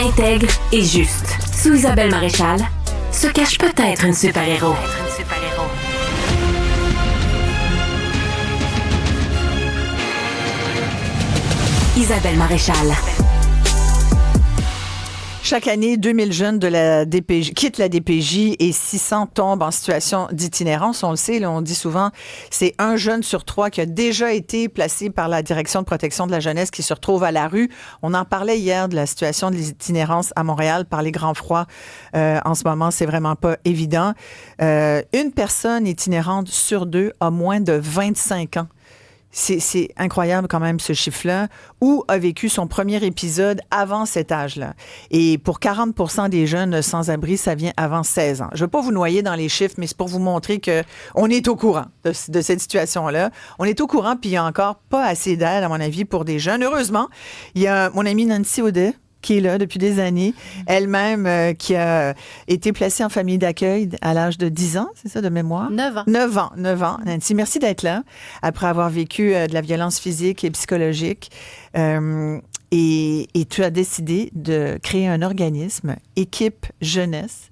intègre et juste. Sous Isabelle Maréchal se cache peut-être une super-héros. Isabelle Maréchal. Chaque année, 2000 jeunes de la DPJ quittent la DPJ et 600 tombent en situation d'itinérance. On le sait, là, on dit souvent, c'est un jeune sur 3 qui a déjà été placé par la Direction de protection de la jeunesse qui se retrouve à la rue. On en parlait hier de la situation de l'itinérance à Montréal par les grands froids. En ce moment, c'est vraiment pas évident. Une personne itinérante sur 2 a moins de 25 ans. C'est incroyable quand même ce chiffre-là, ou a vécu son premier épisode avant cet âge-là. Et pour 40% des jeunes sans-abri, ça vient avant 16 ans. Je ne veux pas vous noyer dans les chiffres, mais c'est pour vous montrer qu'on est au courant de cette situation-là. On est au courant, puis il n'y a encore pas assez d'aide, à mon avis, pour des jeunes. Heureusement, il y a mon amie Nancy Audet, qui est là depuis des années, elle-même qui a été placée en famille d'accueil à l'âge de 10 ans, c'est ça, de mémoire? 9 ans. 9 ans. Nancy, merci d'être là, après avoir vécu de la violence physique et psychologique. Et tu as décidé de créer un organisme, Équipe Jeunesse,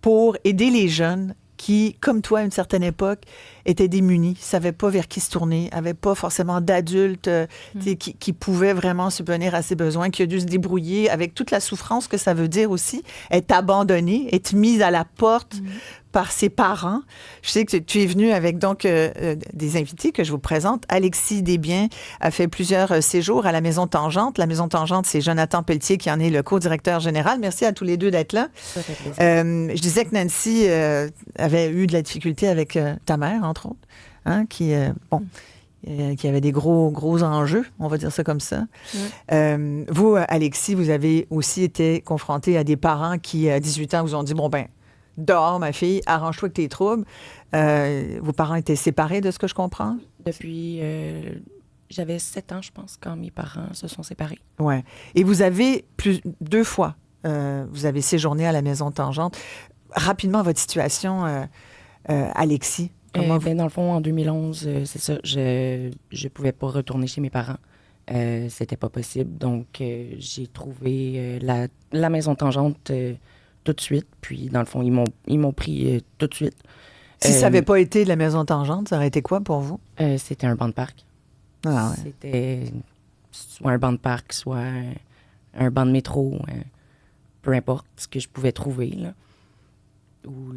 pour aider les jeunes qui, comme toi, à une certaine époque, étaient démunis, ne savaient pas vers qui se tourner, n'avaient pas forcément d'adultes qui pouvaient vraiment subvenir à ses besoins, qui a dû se débrouiller avec toute la souffrance que ça veut dire aussi, être abandonné, être mis à la porte par ses parents. Je sais que tu es venu avec donc des invités que je vous présente. Alexis Desbiens a fait plusieurs séjours à la Maison Tangente. La Maison Tangente, c'est Jonathan Pelletier qui en est le co-directeur général. Merci à tous les deux d'être là. Je disais que Nancy avait eu de la difficulté avec ta mère, entre autres, hein, qui avait des gros enjeux, on va dire ça comme ça. Vous, Alexis, vous avez aussi été confronté à des parents qui, à 18 ans, vous ont dit, bon, ben, dehors, ma fille, arrange-toi avec tes troubles. Vos parents étaient séparés, de ce que je comprends? Depuis, j'avais 7 ans, je pense, quand mes parents se sont séparés. Oui. Et vous avez 2 fois, vous avez séjourné à la Maison Tangente. Rapidement, votre situation, Alexis. Dans le fond, en 2011, c'est ça, je pouvais pas retourner chez mes parents. C'était pas possible. Donc, j'ai trouvé la Maison Tangente tout de suite. Puis, dans le fond, ils m'ont pris tout de suite. Si ça n'avait pas été la Maison Tangente, ça aurait été quoi pour vous? C'était un banc de parc. Ah, ouais. C'était soit un banc de parc, soit un banc de métro, peu importe ce que je pouvais trouver, là. Ou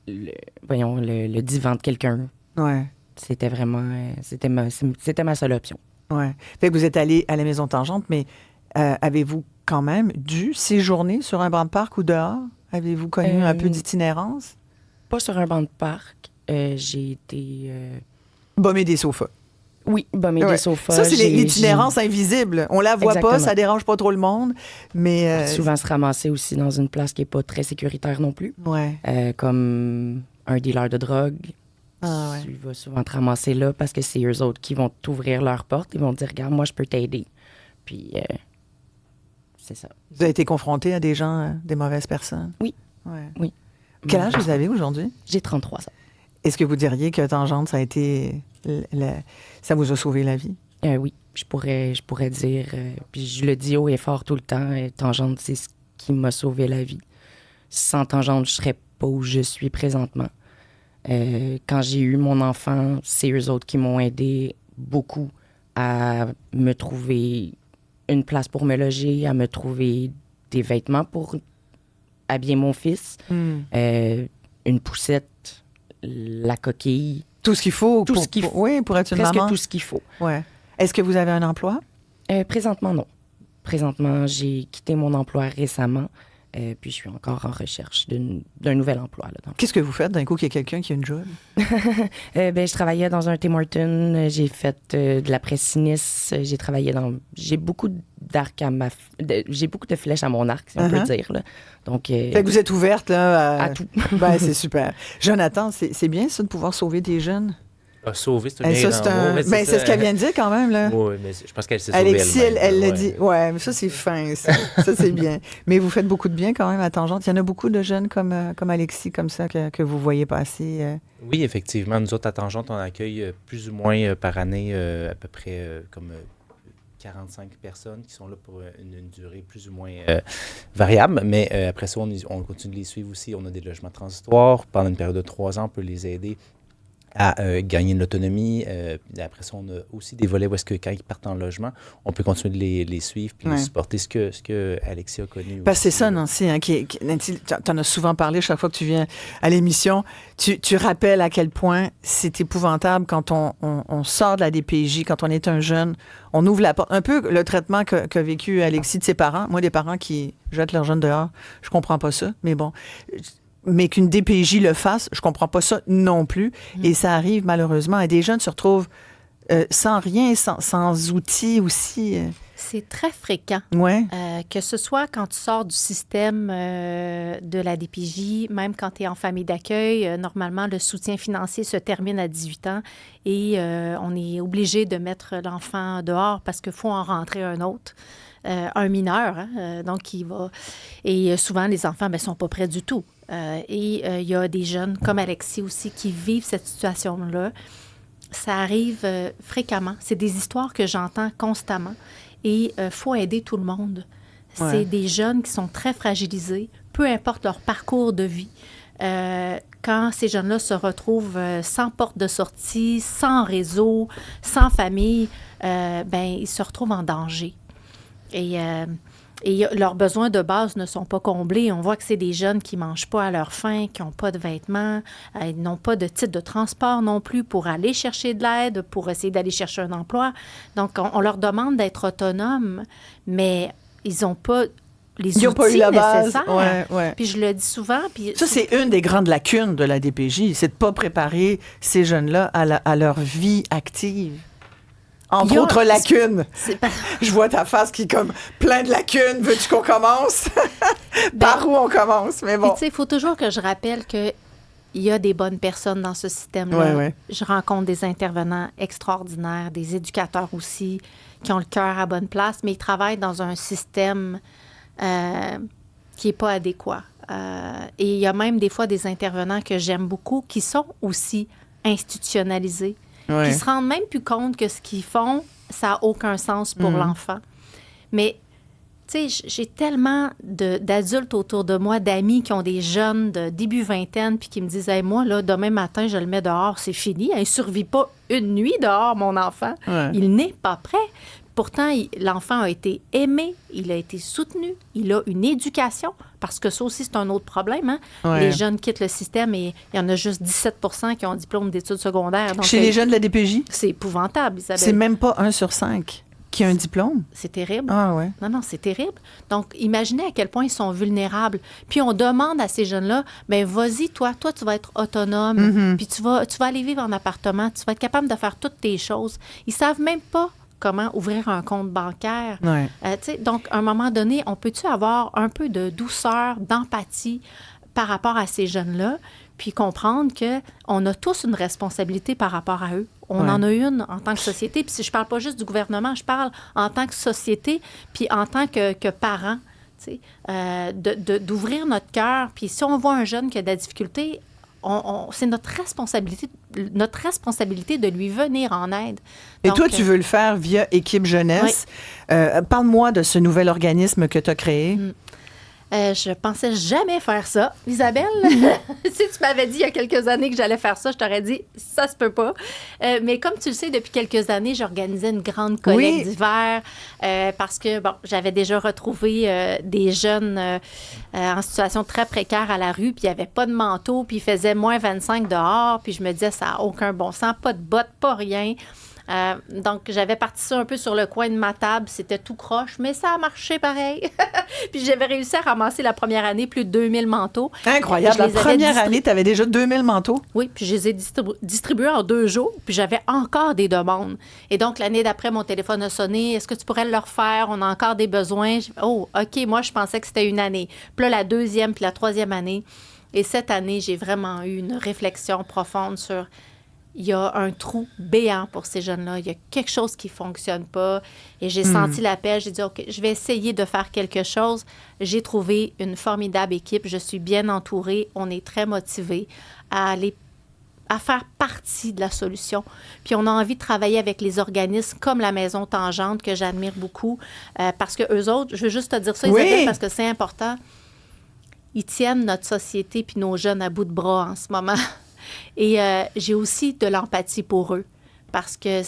le divan de quelqu'un. Ouais. C'était vraiment... c'était ma seule option. Ouais. Fait que vous êtes allé à la Maison Tangente, mais avez-vous quand même dû séjourner sur un banc de parc ou dehors? Avez-vous connu un peu d'itinérance? Pas sur un banc de parc. J'ai été... Bommer des sofas. Oui, bommer des sofas. Ça, c'est l'itinérance invisible. On la voit Exactement. pas, ça dérange pas trop le monde, mais... Souvent se ramasser aussi dans une place qui n'est pas très sécuritaire non plus. Ouais. Comme un dealer de drogue. Ah, ouais. Tu vas souvent te ramasser là parce que c'est eux autres qui vont t'ouvrir leurs portes. Ils vont te dire, regarde, moi, je peux t'aider. Puis, c'est ça. Vous avez été confronté à des gens, des mauvaises personnes? Oui. Ouais. Oui. Quel âge vous avez aujourd'hui? J'ai 33 ans. Est-ce que vous diriez que Tangente, ça a été... ça vous a sauvé la vie? Oui, je pourrais dire, puis je le dis haut et fort tout le temps, Tangente, c'est ce qui m'a sauvé la vie. Sans Tangente, je serais pas où je suis présentement. Quand j'ai eu mon enfant, c'est eux autres qui m'ont aidé beaucoup à me trouver une place pour me loger, à me trouver des vêtements pour habiller mon fils, une poussette, la coquille. Tout ce qu'il faut. Tout ce qu'il faut. Oui, pour être une Presque maman. tout ce qu'il faut. Ouais. Est-ce que vous avez un emploi? Présentement, non. Présentement, j'ai quitté mon emploi récemment, puis je suis encore en recherche d'un nouvel emploi. Là, Qu'est-ce que vous faites d'un coup qu'il y a quelqu'un qui a une job? Je travaillais dans un Tim Hortons, j'ai fait de la presse sinistre, j'ai beaucoup d'arc j'ai beaucoup de flèches à mon arc, si on peut dire. Là. Donc, fait que vous êtes ouverte là, à tout. Ben, c'est super. Jonathan, c'est bien ça de pouvoir sauver des jeunes? Sauver, c'est un bien grand mot, mais c'est ce qu'elle vient de dire quand même, là. Oui, mais je pense qu'elle s'est sauvée Alexis, elle-même. elle l'a dit. Ouais, mais ça, c'est fin, ça. Ça, c'est bien. Mais vous faites beaucoup de bien quand même à Tangente. Il y en a beaucoup de jeunes comme Alexis, comme ça, que vous voyez passer. Oui, effectivement. Nous autres, à Tangente, on accueille plus ou moins par année à peu près comme 45 personnes qui sont là pour une durée plus ou moins variable. Mais après ça, on continue de les suivre aussi. On a des logements transitoires. Pendant une période de 3 ans, on peut les aider à gagner de l'autonomie. Après ça, on a aussi des volets où est-ce que quand ils partent en logement, on peut continuer de les suivre puis les supporter, ce que Alexis a connu. Parce que c'est ça, Nancy, hein, Nancy, tu en as souvent parlé chaque fois que tu viens à l'émission. Tu rappelles à quel point c'est épouvantable quand on sort de la DPJ, quand on est un jeune, on ouvre la porte. Un peu le traitement qu'a vécu Alexis de ses parents. Moi, des parents qui jettent leurs jeunes dehors, je comprends pas ça, mais bon... Mais qu'une DPJ le fasse, je comprends pas ça non plus. Et ça arrive malheureusement. Et des jeunes se retrouvent sans rien, sans outils aussi. C'est très fréquent. Ouais. Que ce soit quand tu sors du système de la DPJ, même quand tu es en famille d'accueil, normalement, le soutien financier se termine à 18 ans et on est obligé de mettre l'enfant dehors parce qu'il faut en rentrer un autre. Un mineur, hein, donc qui va... Et souvent, les enfants ne sont pas prêts du tout. Et il y a des jeunes, comme Alexis aussi, qui vivent cette situation-là. Ça arrive fréquemment. C'est des histoires que j'entends constamment. Et il faut aider tout le monde. Ouais. C'est des jeunes qui sont très fragilisés, peu importe leur parcours de vie. Quand ces jeunes-là se retrouvent sans porte de sortie, sans réseau, sans famille, ils se retrouvent en danger. Et leurs besoins de base ne sont pas comblés. On voit que c'est des jeunes qui ne mangent pas à leur faim, qui n'ont pas de vêtements, ils n'ont pas de titre de transport non plus pour aller chercher de l'aide, pour essayer d'aller chercher un emploi. Donc, on leur demande d'être autonomes, mais ils n'ont pas les outils nécessaires. Ouais. Puis je le dis souvent. Ça, c'est une des grandes lacunes de la DPJ, c'est de ne pas préparer ces jeunes-là à leur vie active. Entre autres lacunes. Je vois ta face qui est comme plein de lacunes. Veux-tu qu'on commence? Par où on commence? Mais bon. Tu sais, il faut toujours que je rappelle qu'il y a des bonnes personnes dans ce système-là. Ouais. Je rencontre des intervenants extraordinaires, des éducateurs aussi, qui ont le cœur à bonne place, mais ils travaillent dans un système qui n'est pas adéquat. Et il y a même des fois des intervenants que j'aime beaucoup qui sont aussi institutionnalisés. Ouais. Qui se rendent même plus compte que ce qu'ils font, ça n'a aucun sens pour l'enfant. Mais, tu sais, j'ai tellement d'adultes autour de moi, d'amis qui ont des jeunes de début vingtaine, puis qui me disent hey, « moi, là, demain matin, je le mets dehors, c'est fini. Il ne survit pas une nuit dehors, mon enfant. Ouais. Il n'est pas prêt. » Pourtant, l'enfant a été aimé, il a été soutenu, il a une éducation, parce que ça aussi, c'est un autre problème. Hein? Ouais. Les jeunes quittent le système et il y en a juste 17 % qui ont un diplôme d'études secondaires. Donc, chez les jeunes de la DPJ? C'est épouvantable, Isabelle. C'est même pas 1 sur 5 qui a un diplôme? C'est terrible. Ah ouais. Non, c'est terrible. Donc, imaginez à quel point ils sont vulnérables. Puis, on demande à ces jeunes-là, bien, vas-y, toi, tu vas être autonome, puis tu vas aller vivre en appartement, tu vas être capable de faire toutes tes choses. Ils savent même pas comment ouvrir un compte bancaire. Ouais. Donc, à un moment donné, on peut-tu avoir un peu de douceur, d'empathie par rapport à ces jeunes-là, puis comprendre qu'on a tous une responsabilité par rapport à eux. On en a une en tant que société. Puis si je parle pas juste du gouvernement, je parle en tant que société, puis en tant que parents, d'ouvrir notre cœur. Puis si on voit un jeune qui a de la difficulté, c'est notre responsabilité de lui venir en aide. Et toi, tu veux le faire via Équipe Jeunesse. Oui. Parle-moi de ce nouvel organisme que tu as créé. Je pensais jamais faire ça, Isabelle. Si tu m'avais dit il y a quelques années que j'allais faire ça, je t'aurais dit ça se peut pas. Mais comme tu le sais, depuis quelques années, j'organisais une grande collecte d'hiver parce que j'avais déjà retrouvé des jeunes en situation très précaire à la rue, puis il n'y avait pas de manteau, puis il faisait moins 25 dehors, puis je me disais ça n'a aucun bon sens, pas de bottes, pas rien. Donc, j'avais parti ça un peu sur le coin de ma table. C'était tout croche, mais ça a marché pareil. Puis, j'avais réussi à ramasser la première année plus de 2000 manteaux. Incroyable. La première année, tu avais déjà 2000 manteaux? Oui, puis je les ai distribués en 2 jours. Puis, j'avais encore des demandes. Et donc, l'année d'après, mon téléphone a sonné. Est-ce que tu pourrais le refaire? On a encore des besoins. Oh, OK, moi, je pensais que c'était une année. Puis là, la 2e puis la 3e année. Et cette année, j'ai vraiment eu une réflexion profonde sur... Il y a un trou béant pour ces jeunes-là. Il y a quelque chose qui ne fonctionne pas. Et j'ai senti l'appel. J'ai dit, OK, je vais essayer de faire quelque chose. J'ai trouvé une formidable équipe. Je suis bien entourée. On est très motivés à aller à faire partie de la solution. Puis on a envie de travailler avec les organismes comme la Maison Tangente, que j'admire beaucoup, parce que eux autres, je veux juste te dire ça, Isabelle, parce que c'est important, ils tiennent notre société puis nos jeunes à bout de bras en ce moment. Et j'ai aussi de l'empathie pour eux, parce que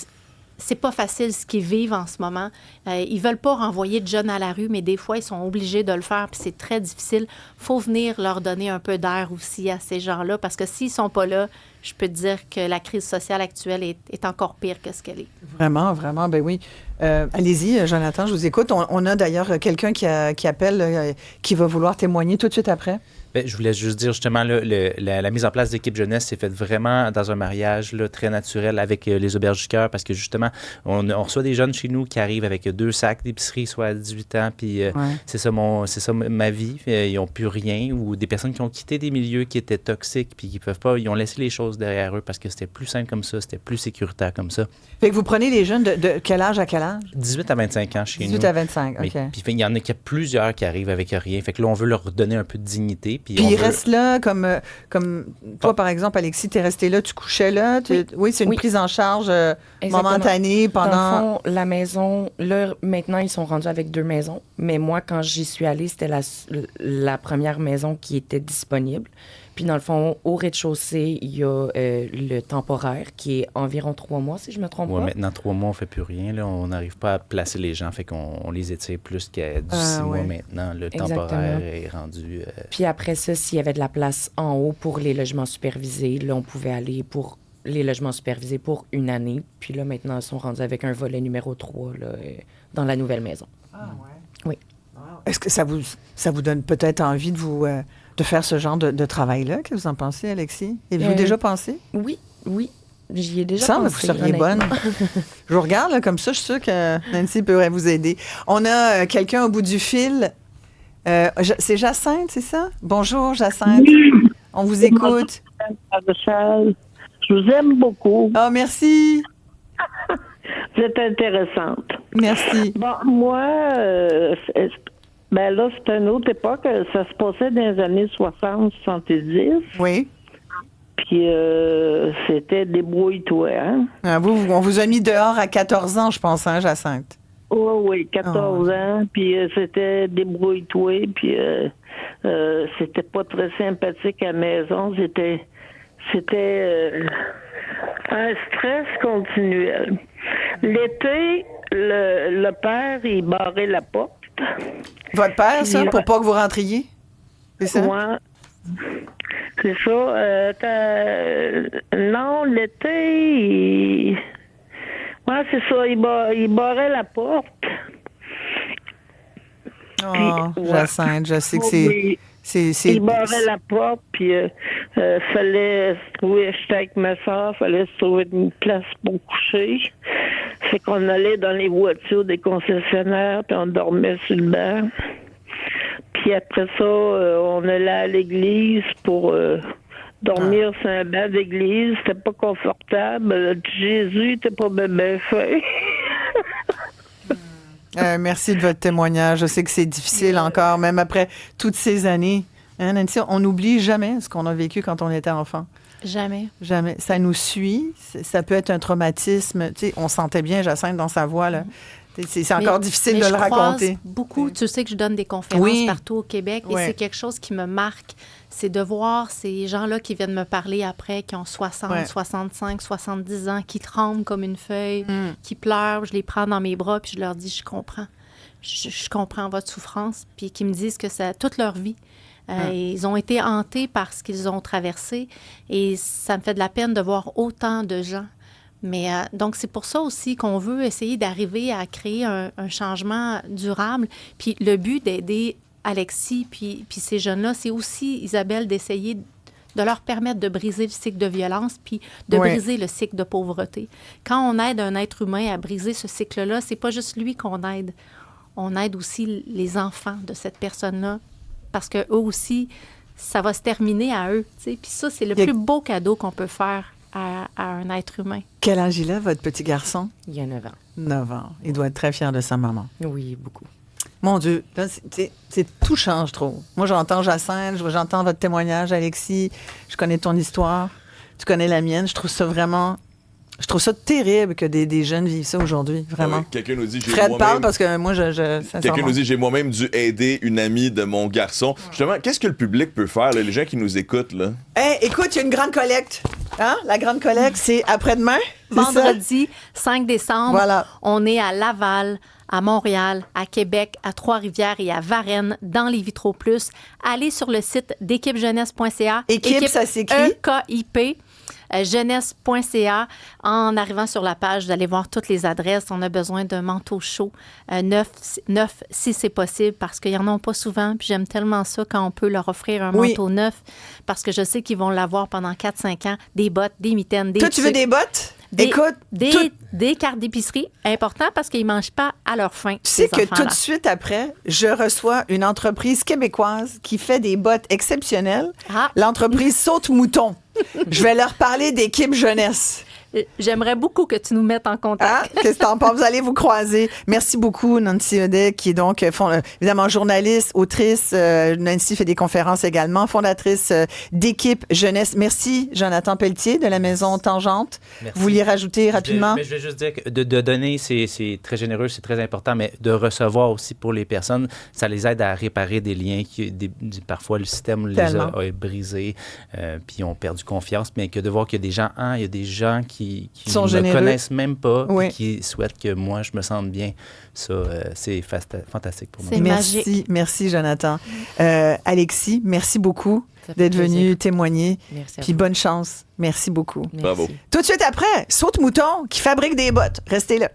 c'est pas facile ce qu'ils vivent en ce moment. Ils veulent pas renvoyer de jeunes à la rue, mais des fois, ils sont obligés de le faire, puis c'est très difficile. Faut venir leur donner un peu d'air aussi à ces gens-là, parce que s'ils sont pas là, je peux te dire que la crise sociale actuelle est encore pire que ce qu'elle est. Vraiment, vraiment, ben oui. Allez-y, Jonathan, je vous écoute. On a d'ailleurs quelqu'un qui appelle, qui va vouloir témoigner tout de suite après. Bien, je voulais juste dire, justement, là, la mise en place d'équipe jeunesse s'est faite vraiment dans un mariage là, très naturel avec les Auberges du Cœur, parce que, justement, on reçoit des jeunes chez nous qui arrivent avec 2 sacs d'épicerie, soit à 18 ans, puis c'est ça ma vie. Ils n'ont plus rien, ou des personnes qui ont quitté des milieux qui étaient toxiques, puis qui peuvent pas, ils ont laissé les choses derrière eux parce que c'était plus simple comme ça, c'était plus sécuritaire comme ça. Fait que vous prenez les jeunes de quel âge à quel âge? 18 à 25 ans chez nous. 18 à 25, OK. Puis il y en a qui a plusieurs qui arrivent avec rien. Fait que là, on veut leur donner un peu de dignité. Puis ils restent là, comme toi, par exemple, Alexis, tu es resté là, tu couchais là. Oui, c'est une prise en charge momentanée pendant... Dans le fond, la maison, là, maintenant, ils sont rendus avec 2 maisons. Mais moi, quand j'y suis allée, c'était la première maison qui était disponible. Puis, dans le fond, au rez-de-chaussée, il y a le temporaire qui est environ 3 mois, si je me trompe pas. Maintenant, 3 mois, on ne fait plus rien. Là. On n'arrive pas à placer les gens. Fait qu'on les étire plus qu'à 6 mois maintenant. Le temporaire est rendu... Puis après ça, s'il y avait de la place en haut pour les logements supervisés, là, on pouvait aller pour les logements supervisés pour 1 année. Puis là, maintenant, ils sont rendus avec un volet numéro 3 là, dans la nouvelle maison. Ah, ouais. Oui. Wow. Est-ce que ça vous donne peut-être envie de vous... de faire ce genre de travail-là? Qu'est-ce que vous en pensez, Alexis? Avez-vous déjà pensé? Oui. J'y ai déjà pensé. pensé. Vous seriez bonne. Je vous regarde là, comme ça, je suis sûre que Nancy pourrait vous aider. On a quelqu'un au bout du fil. C'est Jacinthe, c'est ça? Bonjour, Jacinthe. Oui. On vous écoute. Je vous aime beaucoup. Oh, merci. Vous êtes intéressante. Merci. Bon, moi... ben là, c'est une autre époque. Ça se passait dans les années 60-70. Oui. Puis c'était débrouille-toi, hein? Ah, on vous a mis dehors à 14 ans, je pense, hein, Jacinthe? Oui, 14 ans. Puis c'était débrouille-toi. Puis c'était pas très sympathique à la maison. C'était un stress continuel. L'été, le père, il barrait la porte. Votre père, ça, pour pas que vous rentriez? C'est ça? Ouais. C'est ça. Non, l'été, ouais, c'est ça. Il barrait la porte. Oh, puis, Jacinthe, je sais que c'est... Il barrait la porte, puis fallait se trouver... J'étais avec ma soeur, fallait se trouver une place pour coucher. Fait qu'on allait dans les voitures des concessionnaires, puis on dormait sur le banc. Puis après ça, on allait à l'église pour dormir sur un banc d'église. C'était pas confortable. Jésus était pas bien fait. Merci de votre témoignage. Je sais que c'est difficile encore, même après toutes ces années. Hein, Nancy, on n'oublie jamais ce qu'on a vécu quand on était enfant. Jamais. Jamais. Ça nous suit. Ça peut être un traumatisme. Tu sais, on sentait bien Jacinthe dans sa voix, là. C'est encore difficile de le raconter. Beaucoup. Tu sais que je donne des conférences partout au Québec et c'est quelque chose qui me marque. C'est de voir ces gens-là qui viennent me parler après, qui ont 60, 65, 70 ans, qui tremblent comme une feuille, qui pleurent. Je les prends dans mes bras puis je leur dis, je comprends. Je comprends votre souffrance. Puis qui me disent que ça toute leur vie. Ils ont été hantés par ce qu'ils ont traversé et ça me fait de la peine de voir autant de gens. Mais donc, c'est pour ça aussi qu'on veut essayer d'arriver à créer un changement durable. Puis le but d'aider Alexis puis ces jeunes-là, c'est aussi, Isabelle, d'essayer de leur permettre de briser le cycle de violence puis de briser le cycle de pauvreté. Quand on aide un être humain à briser ce cycle-là, c'est pas juste lui qu'on aide. On aide aussi les enfants de cette personne-là parce qu'eux aussi, ça va se terminer à eux. T'sais. Puis ça, c'est le plus beau cadeau qu'on peut faire à un être humain. Quel âge il a, votre petit garçon? Il a 9 ans. 9 ans. Il doit être très fier de sa maman. Oui, beaucoup. Mon Dieu, là, tout change trop. Moi, j'entends Jacinthe, j'entends votre témoignage, Alexis, je connais ton histoire. Tu connais la mienne. Je trouve ça terrible que des jeunes vivent ça aujourd'hui, vraiment. Quelqu'un nous dit, Fred parle parce que moi, quelqu'un nous dit, j'ai moi-même dû aider une amie de mon garçon. Justement, qu'est-ce que le public peut faire, là, les gens qui nous écoutent, là? Écoute, il y a une grande collecte. Hein? La grande collecte, c'est après-demain. Vendredi 5 décembre, Voilà. on est à Laval, à Montréal, à Québec, à Trois-Rivières et à Varennes, dans les Vitro Plus. Allez sur le site d'équipejeunesse.ca. Équipe, ça s'écrit? EKIP. Jeunesse.ca. En arrivant sur la page, vous allez voir toutes les adresses. On a besoin d'un manteau chaud, neuf si c'est possible, parce qu'ils n'en ont pas souvent. Puis j'aime tellement ça quand on peut leur offrir un manteau neuf, parce que je sais qu'ils vont l'avoir pendant 4-5 ans. Des bottes, des mitaines, des Toi, tu veux des bottes? Écoute, des cartes d'épicerie, important parce qu'ils ne mangent pas à leur faim. Tu sais que tout de suite après, je reçois une entreprise québécoise qui fait des bottes exceptionnelles. L'entreprise Saute-Mouton. Je vais leur parler d'équipe jeunesse. J'aimerais beaucoup que tu nous mettes en contact. Qu'est-ce que t'en penses? Vous allez vous croiser. Merci beaucoup, Nancy Audet, qui est donc, évidemment, journaliste, autrice. Nancy fait des conférences également, fondatrice d'équipe jeunesse. Merci, Jonathan Pelletier, de la Maison Tangente. Merci. Vous vouliez rajouter rapidement? Je vais juste dire que de donner, c'est très généreux, c'est très important, mais de recevoir aussi pour les personnes, ça les aide à réparer des liens parfois le système les a brisés, puis ils ont perdu confiance, mais que de voir qu'il y a des gens qui ne me connaissent même pas, et qui souhaitent que moi, je me sente bien. Ça, c'est fantastique pour moi. C'est magique. Merci, Jonathan. Alexis, merci beaucoup d'être venu témoigner. Merci. Puis bonne chance. Merci beaucoup. Merci. Bravo. Tout de suite après, Saute-Mouton qui fabrique des bottes. Restez là.